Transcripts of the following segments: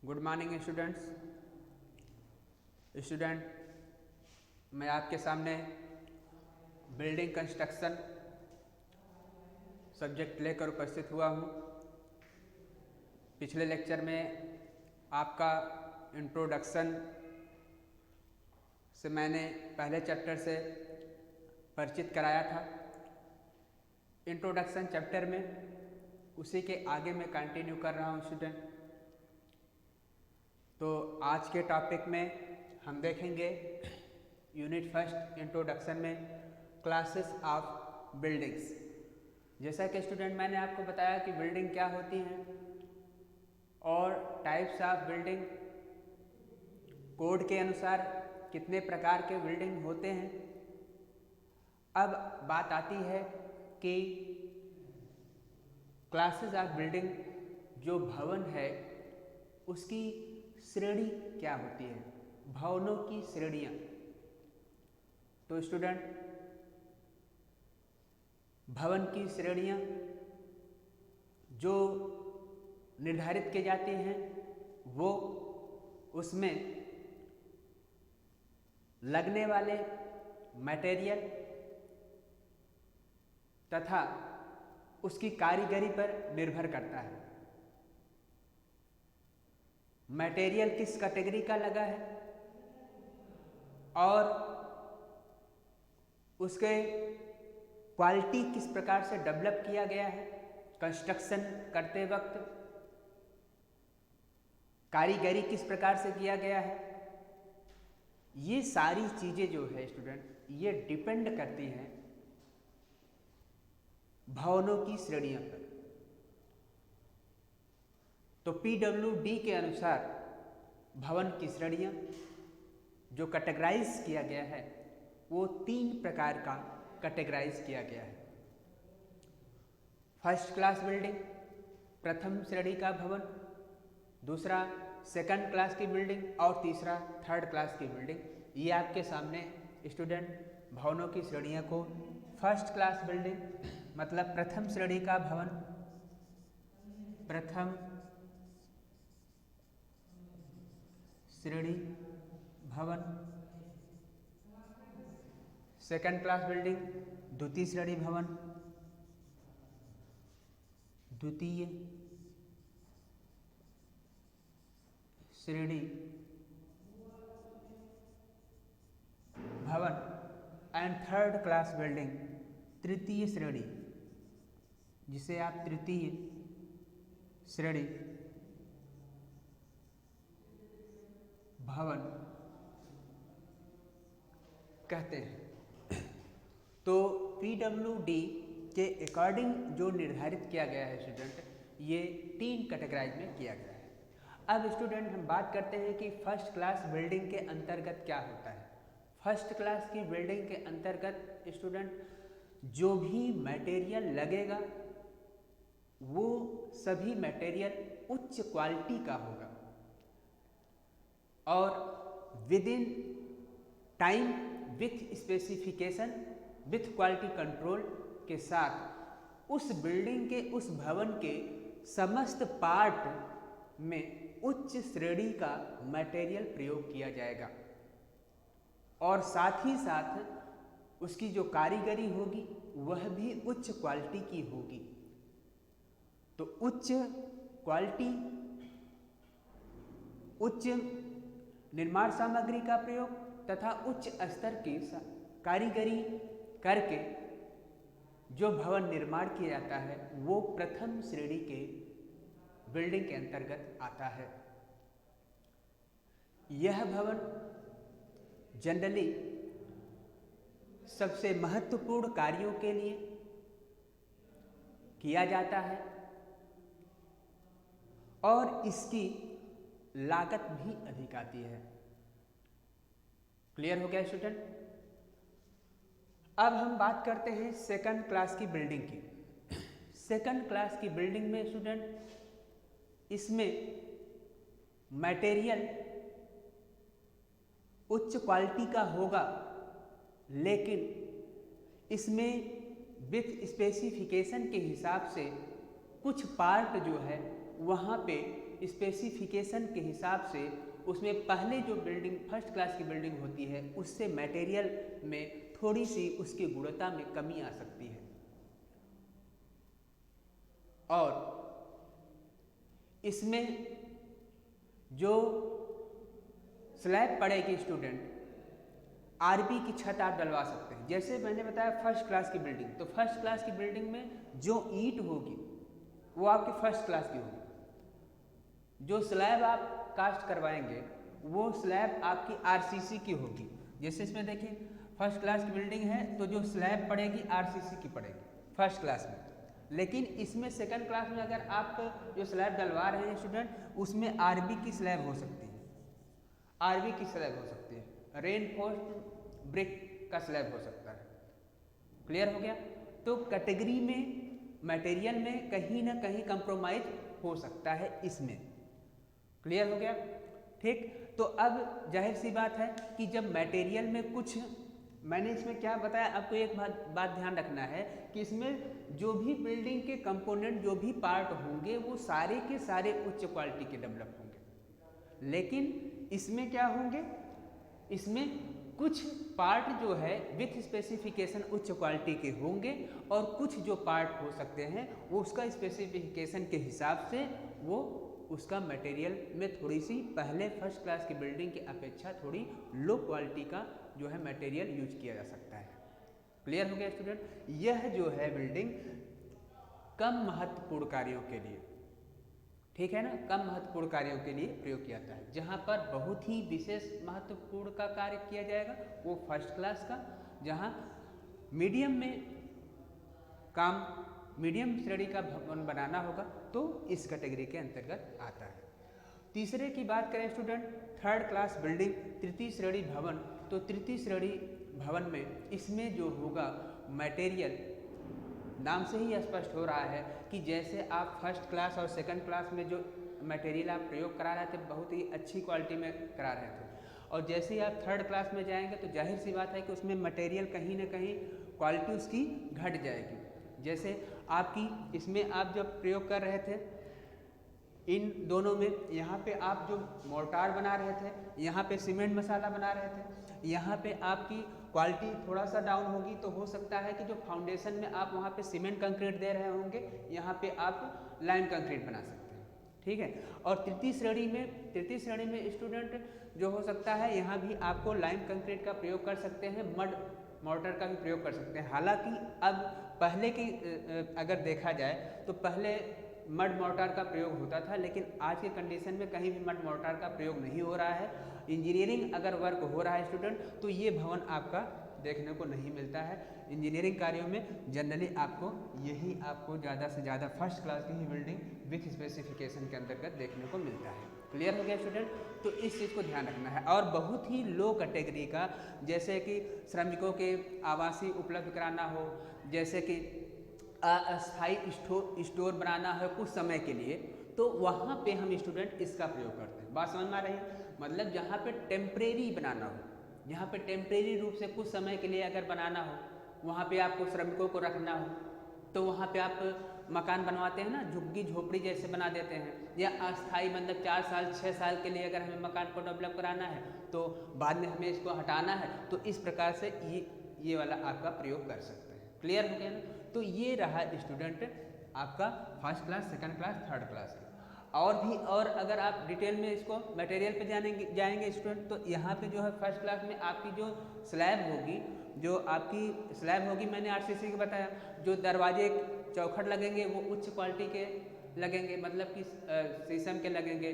Good morning students. मैं आपके सामने बिल्डिंग कंस्ट्रक्शन सब्जेक्ट लेकर उपस्थित हुआ हूँ। पिछले लेक्चर में आपका इंट्रोडक्शन से मैंने पहले चैप्टर से परिचित कराया था। इंट्रोडक्शन चैप्टर में उसी के आगे मैं कंटिन्यू कर रहा हूँ स्टूडेंट। तो आज के टॉपिक में हम देखेंगे यूनिट फर्स्ट इंट्रोडक्शन में क्लासेस ऑफ बिल्डिंग्स। जैसा कि स्टूडेंट मैंने आपको बताया कि बिल्डिंग क्या होती हैं और टाइप्स ऑफ बिल्डिंग, कोड के अनुसार कितने प्रकार के बिल्डिंग होते हैं। अब बात आती है कि क्लासेस ऑफ बिल्डिंग जो भवन है उसकी श्रेणी क्या होती है, भवनों की श्रेणियाँ। तो स्टूडेंट भवन की श्रेणियाँ जो निर्धारित की जाती हैं वो उसमें लगने वाले मटेरियल तथा उसकी कारीगरी पर निर्भर करता है। मटेरियल किस कैटेगरी का लगा है और उसके क्वालिटी किस प्रकार से डेवलप किया गया है, कंस्ट्रक्शन करते वक्त कारीगरी किस प्रकार से किया गया है, ये सारी चीज़ें जो है स्टूडेंट ये डिपेंड करती हैं भवनों की श्रेणियों पर। तो PWD के अनुसार भवन की श्रेणियाँ जो कैटेगराइज किया गया है वो 3 प्रकार का कैटेगराइज किया गया है। फर्स्ट क्लास बिल्डिंग, प्रथम श्रेणी का भवन, दूसरा सेकंड क्लास की बिल्डिंग और तीसरा थर्ड क्लास की बिल्डिंग। ये आपके सामने स्टूडेंट भवनों की श्रेणियों को फर्स्ट क्लास बिल्डिंग मतलब प्रथम श्रेणी का भवन, प्रथम श्रेणी भवन, सेकंड क्लास बिल्डिंग द्वितीय श्रेणी भवन, द्वितीय श्रेणी भवन एंड थर्ड क्लास बिल्डिंग तृतीय श्रेणी, जिसे आप तृतीय श्रेणी भवन कहते हैं। तो PWD के अकॉर्डिंग जो निर्धारित किया गया है स्टूडेंट, ये 3 कैटेगराइज में किया गया है। अब स्टूडेंट हम बात करते हैं कि फर्स्ट क्लास बिल्डिंग के अंतर्गत क्या होता है। फर्स्ट क्लास की बिल्डिंग के अंतर्गत स्टूडेंट जो भी मटेरियल लगेगा वो सभी मटेरियल उच्च क्वालिटी का होगा और with in time with specification with quality control के साथ उस बिल्डिंग के, उस भवन के समस्त पार्ट में उच्च श्रेणी का मटेरियल प्रयोग किया जाएगा और साथ ही साथ उसकी जो कारीगरी होगी वह भी उच्च क्वालिटी की होगी। तो उच्च क्वालिटी, उच्च निर्माण सामग्री का प्रयोग तथा उच्च स्तर की कारीगरी करके जो भवन निर्माण किया जाता है वो प्रथम श्रेणी के बिल्डिंग के अंतर्गत आता है। यह भवन जनरली सबसे महत्वपूर्ण कार्यों के लिए किया जाता है और इसकी लागत भी अधिक आती है। क्लियर हो गया स्टूडेंट? अब हम बात करते हैं सेकंड क्लास की बिल्डिंग की। सेकंड क्लास की बिल्डिंग में स्टूडेंट इसमें मटेरियल उच्च क्वालिटी का होगा लेकिन इसमें विथ स्पेसिफिकेशन के हिसाब से कुछ पार्ट जो है वहाँ पे स्पेसिफिकेशन के हिसाब से उसमें पहले जो बिल्डिंग फर्स्ट क्लास की बिल्डिंग होती है उससे मटेरियल में थोड़ी सी उसकी गुणवत्ता में कमी आ सकती है। और इसमें जो स्लैब पड़ेगी स्टूडेंट, आरबी की छत आप डलवा सकते हैं। जैसे मैंने बताया फर्स्ट क्लास की बिल्डिंग, तो फर्स्ट क्लास की बिल्डिंग में जो ईंट होगी वो आपकी फर्स्ट क्लास की होगी। जो स्लैब आप कास्ट करवाएंगे वो स्लैब आपकी आरसीसी की होगी। जैसे इसमें देखिए फर्स्ट क्लास की बिल्डिंग है तो जो स्लैब पड़ेगी आरसीसी की पड़ेगी फर्स्ट क्लास में। लेकिन इसमें सेकंड क्लास में अगर आप जो स्लैब डलवा रहे हैं स्टूडेंट उसमें आरबी की स्लैब हो सकती है, आरबी की स्लैब हो सकती है, रेनफोर्स्ड ब्रिक का स्लैब हो सकता है। क्लियर हो गया? तो कैटेगरी में मटेरियल में कहीं ना कहीं कंप्रोमाइज हो सकता है इसमें। क्लियर हो गया? ठीक। तो अब जाहिर सी बात है कि जब मटेरियल में कुछ, मैंने इसमें क्या बताया आपको, एक बात ध्यान रखना है कि इसमें जो भी बिल्डिंग के कंपोनेंट जो भी पार्ट होंगे वो सारे के सारे उच्च क्वालिटी के डेवलप होंगे। लेकिन इसमें क्या होंगे, इसमें कुछ पार्ट जो है विथ स्पेसिफिकेशन उच्च क्वालिटी के होंगे और कुछ जो पार्ट हो सकते हैं वो उसका स्पेसिफिकेशन के हिसाब से वो उसका मटेरियल में थोड़ी सी पहले फर्स्ट क्लास की बिल्डिंग की अपेक्षा थोड़ी लो क्वालिटी का जो है मटेरियल यूज किया जा सकता है। क्लियर हो गया स्टूडेंट? यह जो है बिल्डिंग कम महत्वपूर्ण कार्यों के लिए, ठीक है ना, कम महत्वपूर्ण कार्यों के लिए प्रयोग किया जाता है। जहाँ पर बहुत ही विशेष महत्वपूर्ण का कार्य किया जाएगा वो फर्स्ट क्लास का, जहाँ मीडियम में काम, मीडियम श्रेणी का भवन बनाना होगा तो इस कैटेगरी के अंतर्गत आता है। तीसरे की बात करें स्टूडेंट, थर्ड क्लास बिल्डिंग, तृतीय श्रेणी भवन। तो तृतीय श्रेणी भवन में इसमें जो होगा मटेरियल, नाम से ही स्पष्ट हो रहा है कि जैसे आप फर्स्ट क्लास और सेकंड क्लास में जो मटेरियल आप प्रयोग करा रहे थे बहुत ही अच्छी क्वालिटी में करा रहे थे, और जैसे ही आप थर्ड क्लास में जाएंगे तो जाहिर सी बात है कि उसमें मटेरियल कहीं ना कहीं क्वालिटी उसकी घट जाएगी। जैसे आपकी इसमें आप जब प्रयोग कर रहे थे इन दोनों में, यहाँ पे आप जो मोर्टार बना रहे थे, यहाँ पे सीमेंट मसाला बना रहे थे, यहाँ पे आपकी क्वालिटी थोड़ा सा डाउन होगी तो हो सकता है कि जो फाउंडेशन में आप वहाँ पे सीमेंट कंक्रीट दे रहे होंगे यहाँ पे आप लाइम कंक्रीट बना सकते हैं, ठीक है। और तृतीय श्रेणी में स्टूडेंट जो हो सकता है यहाँ भी आपको लाइम कंक्रीट का प्रयोग कर सकते हैं, मड मोर्टार का भी प्रयोग कर सकते हैं। हालांकि अब पहले की अगर देखा जाए तो पहले मड मोर्टार का प्रयोग होता था, लेकिन आज के कंडीशन में कहीं भी मड मोर्टार का प्रयोग नहीं हो रहा है। इंजीनियरिंग अगर वर्क हो रहा है स्टूडेंट तो ये भवन आपका देखने को नहीं मिलता है। इंजीनियरिंग कार्यों में जनरली आपको यही आपको ज़्यादा से ज़्यादा फर्स्ट क्लास की ही बिल्डिंग विथ स्पेसिफिकेशन के अंतर्गत देखने को मिलता है। क्लियर हो गया स्टूडेंट? तो इस चीज़ को ध्यान रखना है। और बहुत ही लो कैटेगरी का, जैसे कि श्रमिकों के आवासीय उपलब्ध कराना हो, जैसे कि अस्थायी स्टोर बनाना है कुछ समय के लिए, तो वहाँ पे हम स्टूडेंट इसका प्रयोग करते हैं। बात समझ में आ रही है? मतलब जहाँ पे टेम्परेरी बनाना हो, जहाँ पे टेम्परेरी रूप से कुछ समय के लिए अगर बनाना हो, वहाँ पे आपको श्रमिकों को रखना हो तो वहाँ पे आप मकान बनवाते हैं ना, झुग्गी झोपड़ी जैसे बना देते हैं, या अस्थाई मतलब 4 साल 6 साल के लिए अगर हमें मकान को डेवलप कराना है तो बाद में हमें इसको हटाना है, तो इस प्रकार से ये वाला आपका प्रयोग कर सकते हैं। क्लियर हो गया ना? तो ये रहा स्टूडेंट आपका first class, second class, third class का। और अगर आप डिटेल में इसको मटेरियल पे जाएंगे स्टूडेंट, तो यहाँ पे जो है फर्स्ट क्लास में आपकी जो स्लैब होगी, मैंने आरसीसी को बताया, जो दरवाजे चौखट लगेंगे वो उच्च क्वालिटी के लगेंगे, मतलब कि शीशम के लगेंगे,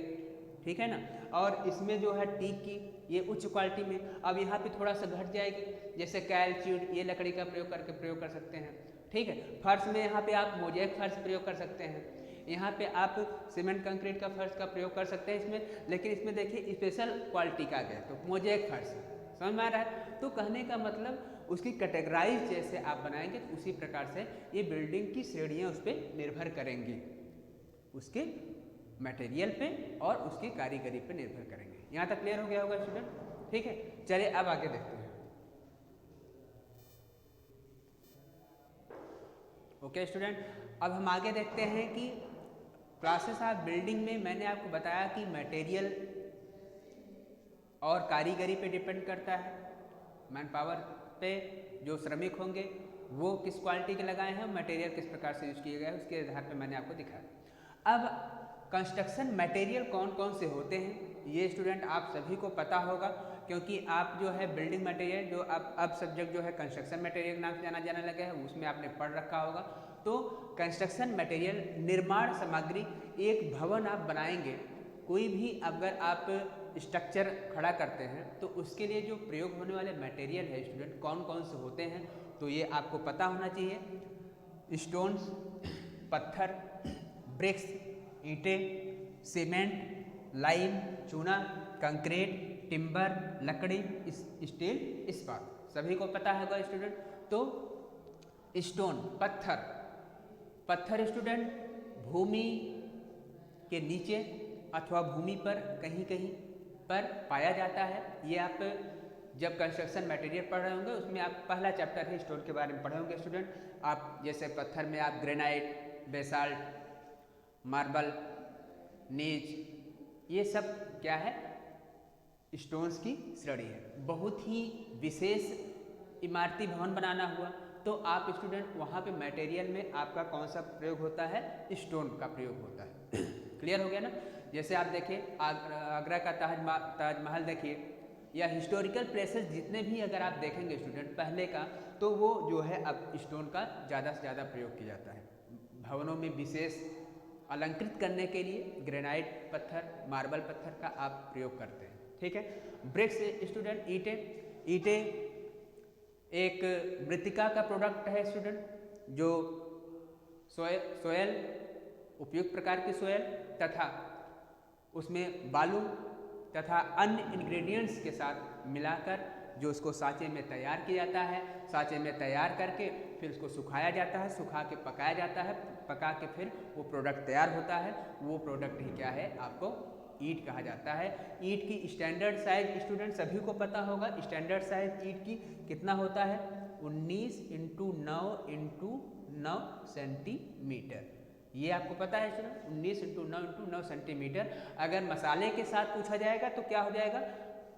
ठीक है ना। और इसमें जो है टीक की ये उच्च क्वालिटी में, अब यहाँ पे थोड़ा सा घट जाएगी, जैसे कैलच्यूड ये लकड़ी का प्रयोग कर सकते हैं, ठीक है। फर्श में यहाँ पे आप मोज़ेक फर्श प्रयोग कर सकते हैं, यहाँ पे आप सीमेंट कंक्रीट का फर्श का प्रयोग कर सकते हैं इसमें, लेकिन इसमें देखिए स्पेशल क्वालिटी का गया तो मोज़ेक फर्श, समझ में आ रहा है? तो कहने का मतलब उसकी कैटेगराइज जैसे आप बनाएंगे तो उसी प्रकार से ये बिल्डिंग की श्रेणियाँ उस पर निर्भर करेंगी, उसके मटेरियल पे और उसकी कारीगरी पे निर्भर करेंगे। यहाँ तक क्लियर हो गया होगा स्टूडेंट? ठीक है, चलिए अब आगे देखते हैं। ओके स्टूडेंट, अब हम आगे देखते हैं कि क्लासेस ऑफ बिल्डिंग में मैंने आपको बताया कि मटेरियल और कारीगरी पे डिपेंड करता है, मैन पावर पे जो श्रमिक होंगे वो किस क्वालिटी के लगाए हैं, मटेरियल किस प्रकार से यूज किए गए हैं, उसके आधार पे मैंने आपको दिखाया। अब कंस्ट्रक्शन मटेरियल कौन कौन से होते हैं ये स्टूडेंट आप सभी को पता होगा, क्योंकि आप जो है बिल्डिंग मटेरियल जो अब सब्जेक्ट जो है कंस्ट्रक्शन मटेरियल नाम से जाना जाने लगा है उसमें आपने पढ़ रखा होगा। तो कंस्ट्रक्शन मटेरियल निर्माण सामग्री, एक भवन आप बनाएंगे, कोई भी अगर आप स्ट्रक्चर खड़ा करते हैं तो उसके लिए जो प्रयोग होने वाले मटेरियल है स्टूडेंट कौन कौन से होते हैं, तो ये आपको पता होना चाहिए। स्टोन्स, पत्थर, ब्रिक्स, ईंटें, सीमेंट, लाइम, चूना, कंक्रीट, टिम्बर, लकड़ी, स्टील, इस्पात, सभी को पता होगा स्टूडेंट। तो स्टोन, पत्थर स्टूडेंट भूमि के नीचे अथवा भूमि पर कहीं कहीं पर पाया जाता है। ये आप जब कंस्ट्रक्शन मटेरियल पढ़ रहे होंगे उसमें आप पहला चैप्टर है स्टोन के बारे में पढ़े होंगे स्टूडेंट। आप जैसे पत्थर में आप ग्रेनाइट, बेसाल्ट, मार्बल, नीज, ये सब क्या है, स्टोन्स की श्रेणी है। बहुत ही विशेष इमारती भवन बनाना हुआ तो आप स्टूडेंट वहाँ पे मटेरियल में आपका कौन सा प्रयोग होता है, स्टोन का प्रयोग होता है। क्लियर हो गया ना। जैसे आप देखिए आगरा का ताजमहल देखिए, या हिस्टोरिकल प्लेसेस जितने भी अगर आप देखेंगे स्टूडेंट पहले का, तो वो जो है अब स्टोन का ज़्यादा से ज़्यादा प्रयोग किया जाता है। भवनों में विशेष अलंकृत करने के लिए ग्रेनाइट पत्थर, मार्बल पत्थर का आप प्रयोग करते हैं। ठीक है। ब्रिक्स स्टूडेंट, ईंटें एक मृत्तिका का प्रोडक्ट है स्टूडेंट, जो सोयल उपयुक्त प्रकार की सोयल तथा उसमें बालू तथा अन्य इंग्रेडिएंट्स के साथ मिलाकर जो उसको सांचे में तैयार किया जाता है। सांचे में तैयार करके फिर उसको सुखाया जाता है, सुखा के पकाया जाता है, पका के फिर वो प्रोडक्ट तैयार होता है। वो प्रोडक्ट ही क्या है, आपको ईंट कहा जाता है। ईंट की स्टैंडर्ड साइज स्टूडेंट सभी को पता होगा, स्टैंडर्ड साइज ईंट की कितना होता है, 19 × 9 × 9 सेंटीमीटर। ये आपको पता है स्टूडेंट, 19 × 9 × 9 सेंटीमीटर। अगर मसाले के साथ पूछा जाएगा तो क्या हो जाएगा,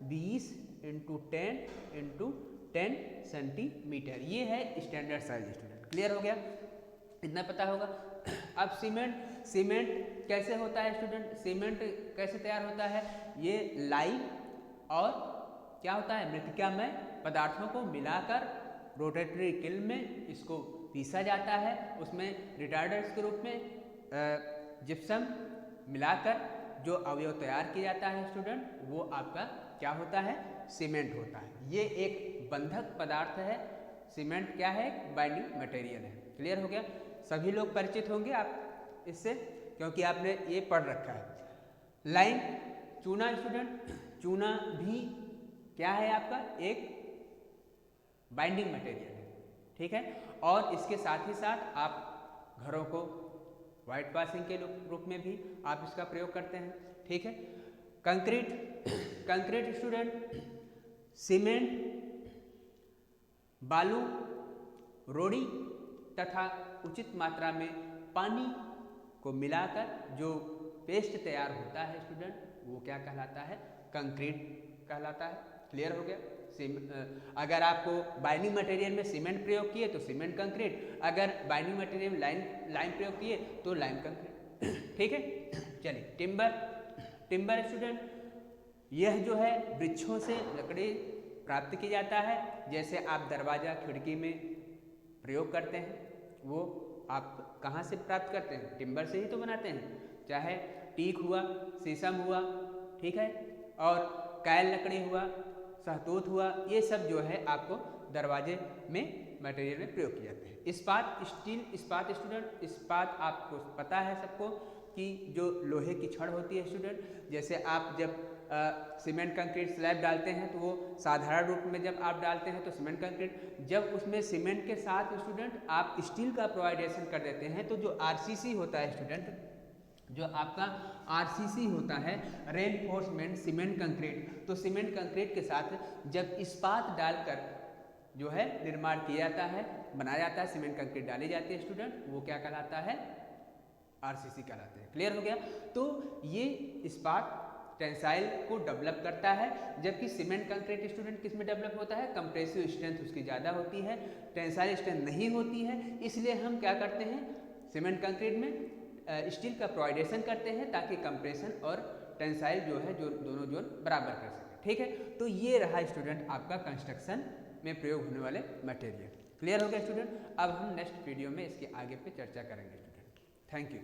20 × 10 × 10 सेंटीमीटर। ये है स्टैंडर्ड साइज स्टूडेंट। क्लियर हो गया, इतना पता होगा। अब सीमेंट कैसे होता है स्टूडेंट, सीमेंट कैसे तैयार होता है, ये लाइम और क्या होता है, मृत्तिका में पदार्थों को मिलाकर रोटेटरी किल में इसको पीसा जाता है। उसमें रिटार्डर्स के रूप में जिप्सम मिलाकर जो अवयव तैयार किया जाता है स्टूडेंट, वो आपका क्या होता है, सीमेंट होता है। ये एक बंधक पदार्थ है। सीमेंट क्या है, बाइंडिंग मटेरियल है। क्लियर हो गया, सभी लोग परिचित होंगे आप इससे, क्योंकि आपने ये पढ़ रखा है। लाइम, चूना स्टूडेंट, चूना भी क्या है आपका, एक बाइंडिंग मटेरियल है। ठीक है। और इसके साथ ही साथ आप घरों को वाइट वॉशिंग के रूप में भी आप इसका प्रयोग करते हैं। ठीक है। कंक्रीट स्टूडेंट, सीमेंट, बालू, रोड़ी तथा उचित मात्रा में पानी को मिलाकर जो पेस्ट तैयार होता है स्टूडेंट, वो क्या कहलाता है, कंक्रीट कहलाता है। क्लियर हो गया। अगर आपको बाइंडिंग मटेरियल में सीमेंट प्रयोग किए तो सीमेंट कंक्रीट, अगर बाइंडिंग मटेरियल में लाइम प्रयोग किए तो लाइम कंक्रीट। ठीक है। चलिए, टिम्बर स्टूडेंट, यह जो है वृक्षों से लकड़ी प्राप्त की जाता है। जैसे आप दरवाजा खिड़की में प्रयोग करते हैं, वो आप कहाँ से प्राप्त करते हैं, टिम्बर से ही तो बनाते हैं। चाहे टीक हुआ, शीशम हुआ, ठीक है, और कायल लकड़ी हुआ, सहतूत हुआ, ये सब जो है आपको दरवाजे में मटेरियल में प्रयोग किए जाते हैं। इस्पात, स्टील इस्पात स्टूडेंट, इस्पात आपको पता है सबको कि जो लोहे की छड़ होती है स्टूडेंट, जैसे आप जब सीमेंट कंक्रीट स्लैब डालते हैं तो वो साधारण रूप में जब आप डालते हैं तो सीमेंट कंक्रीट, जब उसमें सीमेंट के साथ स्टूडेंट आप स्टील का प्रोवाइडेशन कर देते हैं तो जो आरसीसी होता है स्टूडेंट, जो आपका आरसीसी होता है, रेनफोर्समेंट सीमेंट कंक्रीट, तो सीमेंट कंक्रीट के साथ जब इस्पात डालकर जो है निर्माण किया जाता है, बनाया जाता है, सीमेंट कंक्रीट डाली जाती है स्टूडेंट, वो क्या कहलाता है, आरसीसी कहलाते हैं। क्लियर हो गया। तो ये इस्पात टेंसाइल को डेवलप करता है, जबकि सीमेंट कंक्रीट स्टूडेंट किस में डेवलप होता है, कंप्रेसिव स्ट्रेंथ उसकी ज़्यादा होती है, टेंसाइल स्ट्रेंथ नहीं होती है। इसलिए हम क्या करते हैं, सीमेंट कंक्रीट में स्टील का प्रोवाइडेशन करते हैं ताकि कंप्रेशन और टेंसाइल जो है जो दोनों जोन बराबर कर सकें। ठीक है, तो ये रहा स्टूडेंट आपका कंस्ट्रक्शन में प्रयोग होने वाले मटेरियल। क्लियर हो गया स्टूडेंट। अब हम नेक्स्ट वीडियो में इसके आगे पे चर्चा करेंगे स्टूडेंट। Thank you.